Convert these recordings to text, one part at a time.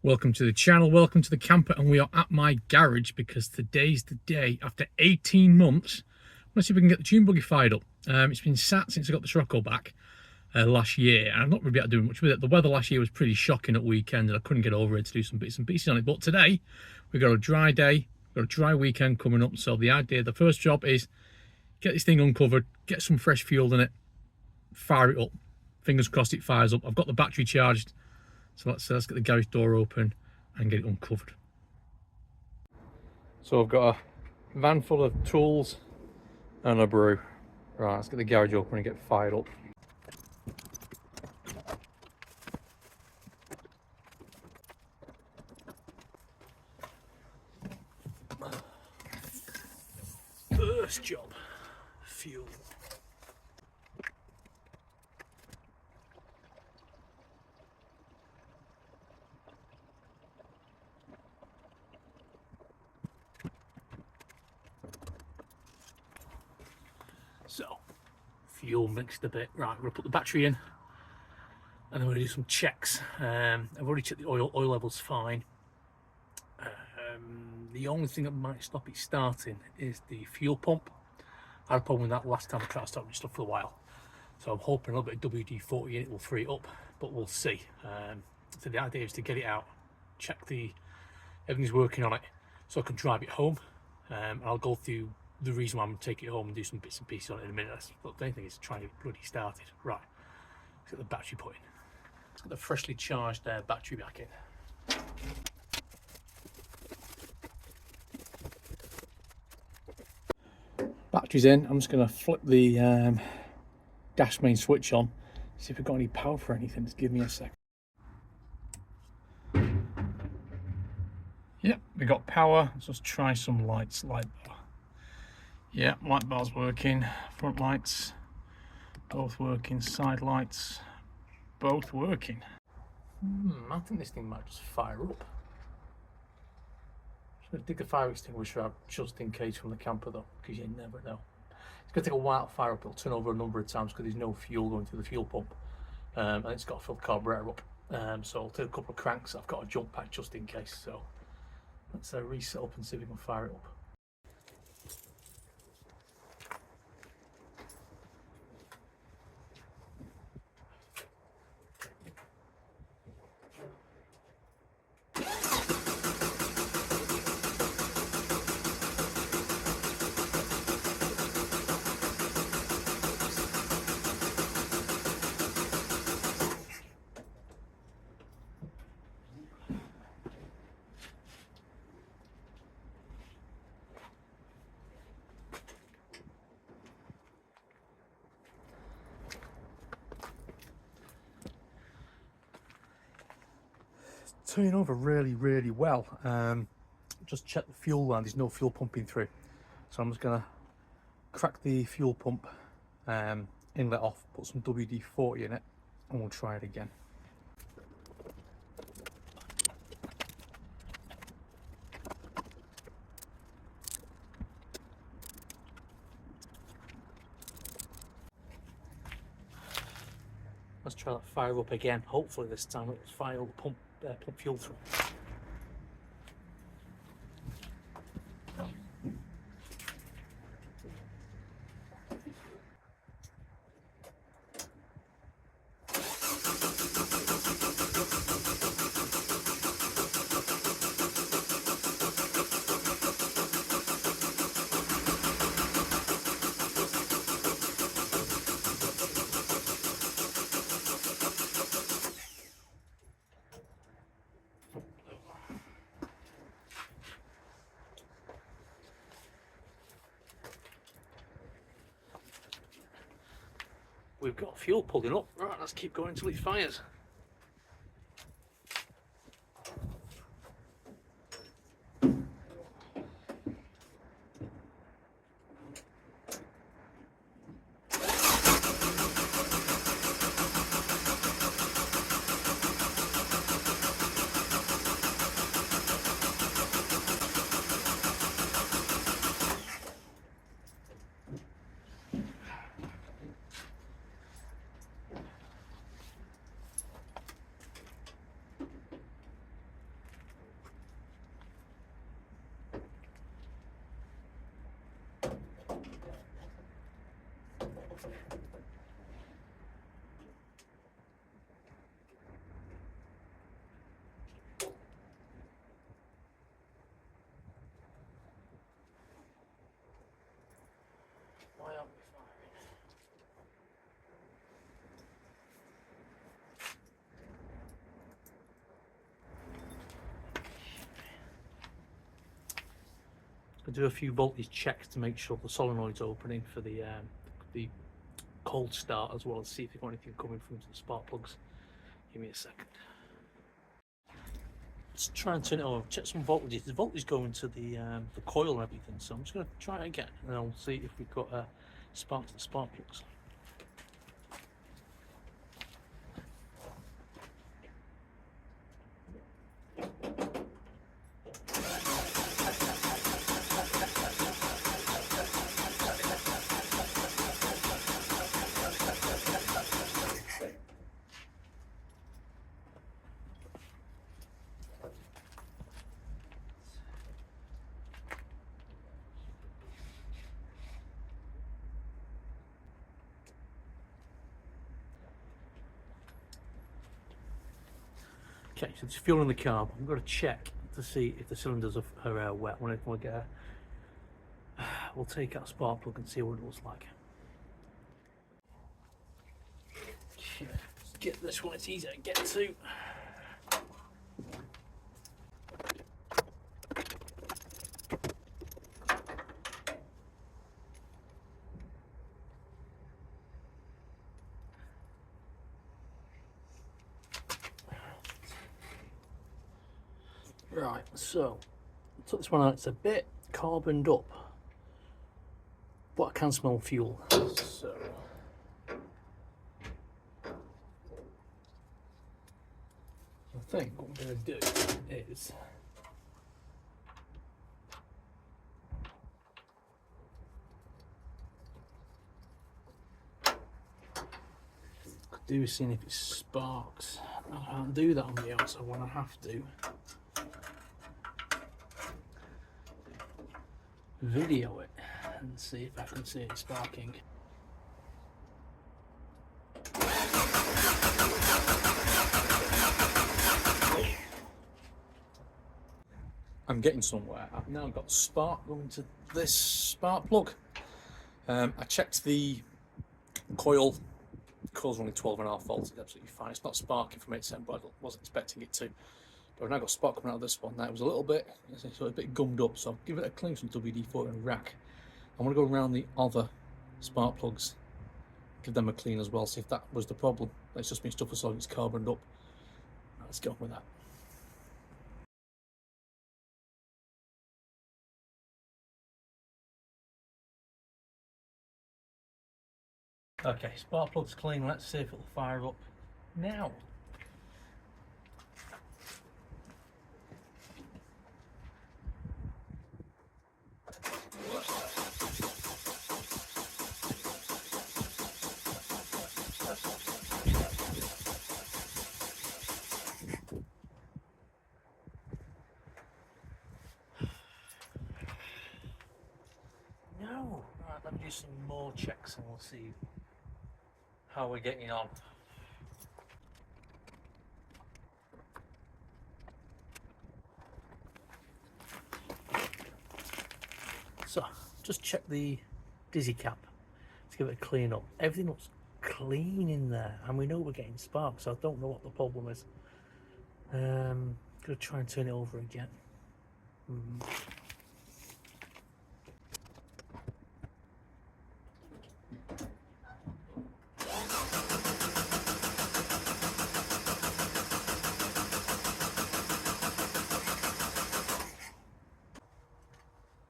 Welcome to the channel, welcome to the camper, and we are at my garage because today's the day after 18 months. Let's see if we can get the Dune Buggy fired up. It's been sat since I got the Scirocco back last year, and I've not really been able to do much with it. The weather last year was pretty shocking at weekend, and I couldn't get over it to do some bits and pieces on it. But today, we've got a dry day, got a dry weekend coming up. So the first job is get this thing uncovered, get some fresh fuel in it, fire it up. Fingers crossed it fires up. I've got the battery charged. So let's get the garage door open and get it uncovered. So I've got a van full of tools and a brew. Right, let's get the garage open and get fired up. First job, fuel. So, fuel mixed a bit. Right, we're gonna put the battery in, and then we're gonna do some checks. I've already checked the oil level's fine. The only thing that might stop it starting is the fuel pump. I had a problem with that last time I tried to start it stuff for a while. So I'm hoping a little bit of WD-40 in it will free it up, but we'll see. So the idea is to get it out, check everything's working on it, so I can drive it home. And I'll go through the reason why I'm going to take it home and do some bits and pieces on it in a minute. But the main thing is to try and get it bloody started. Right, let's get the battery put in. Let's get the freshly charged battery back in. Battery's in. I'm just going to flip the dash main switch on, see if we've got any power for anything. Just give me a sec. Yep, we got power. Let's just try some lights. Light bar. Yeah, light bar's working. Front lights both working. Side lights both working. I think this thing might just fire up. I'm going to dig the fire extinguisher out just in case from the camper though, because you never know. It's going to take a while to fire up. It'll turn over a number of times because there's no fuel going through the fuel pump, and it's got to fill the carburetor up. So I'll take a couple of cranks. I've got a jump pack just in case. So let's reset up and see if we can fire it up. Turning over really well. Just check the fuel line, there's no fuel pumping through, so I'm just gonna crack the fuel pump inlet off, put some WD-40 in it, and we'll try it again. Let's try that fire up again. Hopefully this time it'll fire the pump fuel through. We've got fuel pulling up. Right, let's keep going until it fires. I'll do a few voltage checks to make sure the solenoid's opening for the cold start, as well as see if you've got anything coming from the spark plugs. Give me a second. Let's try and turn it on. Check some voltages. The voltage going to the coil and everything, so I'm just going to try it again and I'll see if we've got sparks and spark plugs. Okay, so it's fuel in the carb. I'm going to check to see if the cylinders are wet. When I get we'll take out a spark plug and see what it looks like. Let's get this one, it's easier to get to. Right, so I took this one out. It's a bit carboned up, but I can smell fuel. So I think what I'm going to do is seeing if it sparks. I can't do that on the outside when I have to video it and see if I can see it sparking. I'm getting somewhere. I've now got spark going to this spark plug. I checked the coil. The coil's only 12.5 volts. It's absolutely fine. It's not sparking from 8%, but I wasn't expecting it to. But I've now got spark coming out of this one. That was a little bit, a bit gummed up. So I'll give it a clean from WD-40 and rack. I'm going to go around the other spark plugs, give them a clean as well. See if that was the problem. It's just been stuff for solid. It's carboned up. Right, let's get on with that. Okay, spark plug's clean. Let's see if it'll fire up now. No. Right, let me do some more checks and we'll see how we're getting on. So, just check the dizzy cap to give it a clean up. Everything looks clean in there, and we know we're getting sparks, so I don't know what the problem is. Gonna try and turn it over again.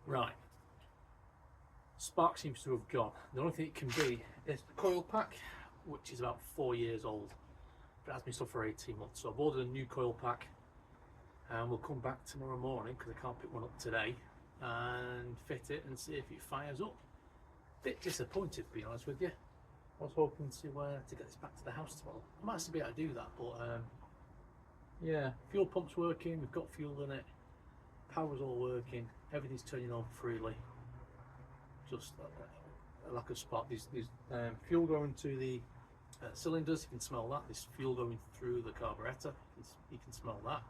Right, spark seems to have gone. The only thing it can be is the coil pack, which is about 4 years old, but it has been stuck for 18 months. So I've ordered a new coil pack, and we'll come back tomorrow morning because I can't pick one up today, and fit it and see if it fires up. Bit disappointed, to be honest with you. I was hoping to get this back to the house tomorrow. I might still be able to do that, but yeah, fuel pump's working. We've got fuel in it. Power's all working. Everything's turning on freely. Just a lack of spark. There's fuel going to the cylinders. You can smell that. There's fuel going through the carburetor. You can smell that.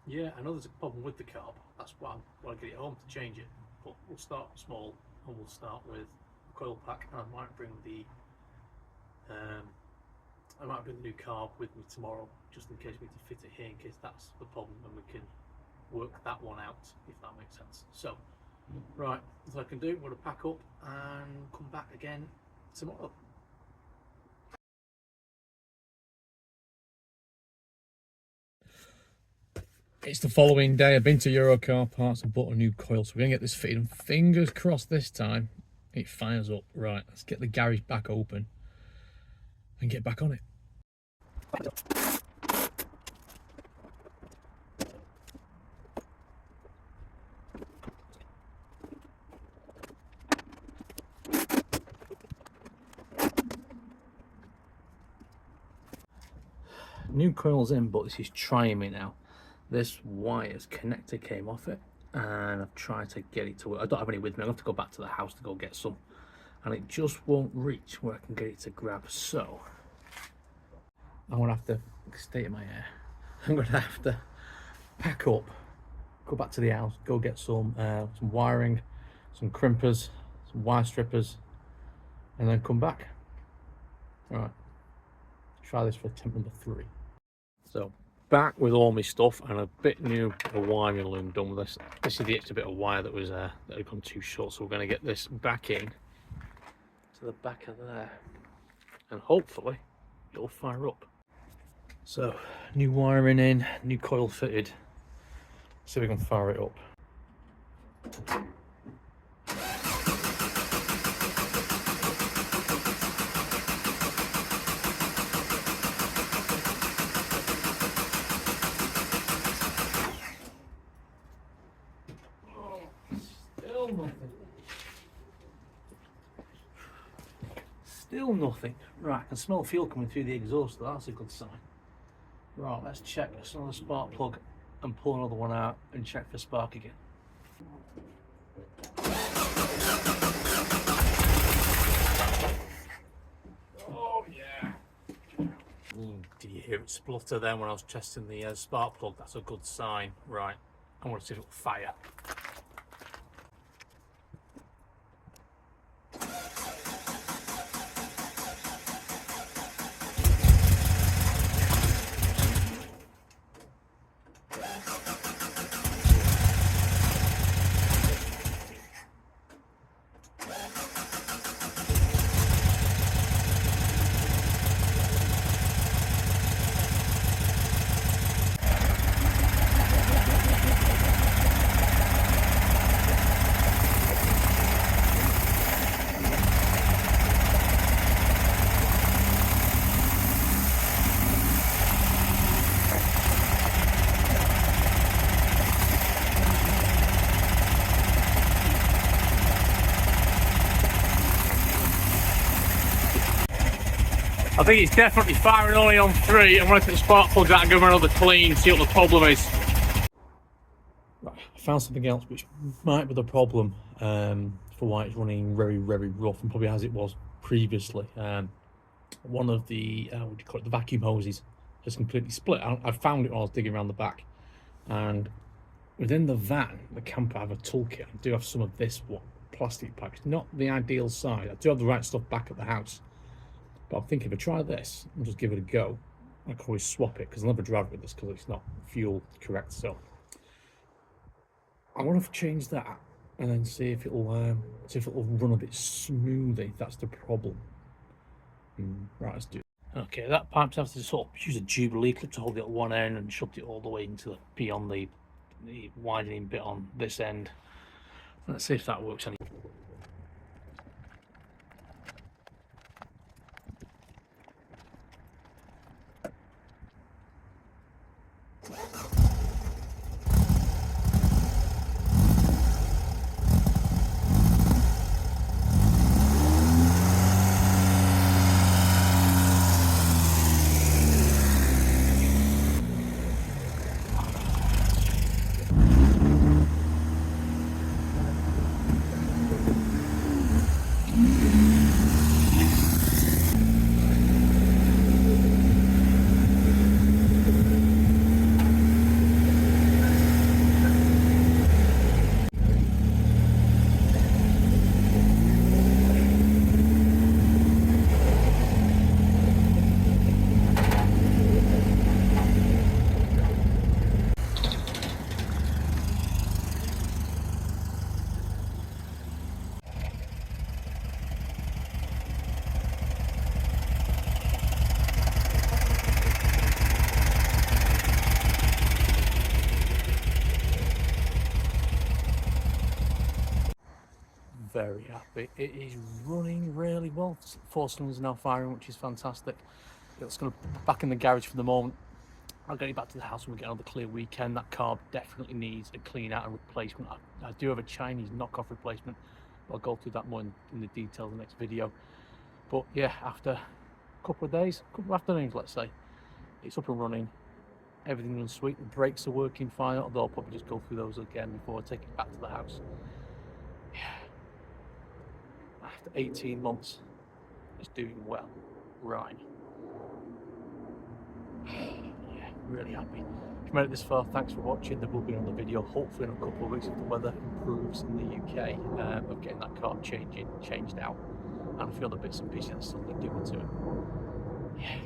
Yeah, I know there's a problem with the carb. That's why I want to get it home to change it. But we'll start small and we'll start with a coil pack. And I might bring the new carb with me tomorrow, just in case we need to fit it here, in case that's the problem, and work that one out, if that makes sense. So, right, as I can do, I'm going to pack up and come back again tomorrow. It's the following day. I've been to Eurocar Parts and bought a new coil, so we're going to get this fitted, and fingers crossed this time it fires up. Right, let's get the garage back open and get back on it. New coil's in, but this is trying me now. This wire's connector came off it, and I've tried to get it to work. I don't have any with me. I'll have to go back to the house to go get some, and it just won't reach where I can get it to grab. So I'm gonna have to stay in my air. I'm gonna have to pack up, go back to the house, go get some wiring, some crimpers, some wire strippers, and then come back. All right, try this for attempt number 3. So back with all my stuff and a bit new wiring loom done with this. This is the extra bit of wire that was that had gone too short, so we're going to get this back in to the back of there, and hopefully it'll fire up. So new wiring in, new coil fitted. See if we can fire it up. Still nothing. Right, I can smell fuel coming through the exhaust, so that's a good sign. Right, let's check another spark plug and pull another one out and check for spark again. Oh yeah. Did you hear it splutter then when I was testing the spark plug? That's a good sign. Right, I want to see if it'll fire. I think it's definitely firing only on 3. I'm going to take the spark plugs out and give them another clean, see what the problem is. Right, I found something else which might be the problem for why it's running very, very rough, and probably as it was previously. One of the, what do you call it, the vacuum hoses has completely split. I found it when I was digging around the back. And within the van, the camper, I have a toolkit. I do have some of this plastic pack. It's not the ideal size. I do have the right stuff back at the house. But I'm thinking if I try this and just give it a go, I can always swap it, because I'll never drive with this because it's not fuel correct. So I want to change that and then see if it'll run a bit smoothly. That's the problem. Right, let's do it. Okay, that pipe's have to sort of use a Jubilee clip to hold it at one end and shove it all the way into beyond the widening bit on this end. Let's see if that works any. very happy. It is running really well. 4 cylinders now firing, which is fantastic. It's going to be back in the garage for the moment. I'll get it back to the house when we get another clear weekend. That car definitely needs a clean out and replacement. I do have a Chinese knockoff replacement, but I'll go through that more in the details in the next video. But yeah, after a couple of days, a couple of afternoons, let's say, it's up and running. Everything runs sweet. The brakes are working fine, although I'll probably just go through those again before I take it back to the house. Yeah. After 18 months, it's doing well. Right. Yeah, really happy. If you made it this far, thanks for watching. There will be another video, hopefully in a couple of weeks if the weather improves in the UK, of getting that car changed out. And a few other bits and pieces that still need doing to it. Yeah.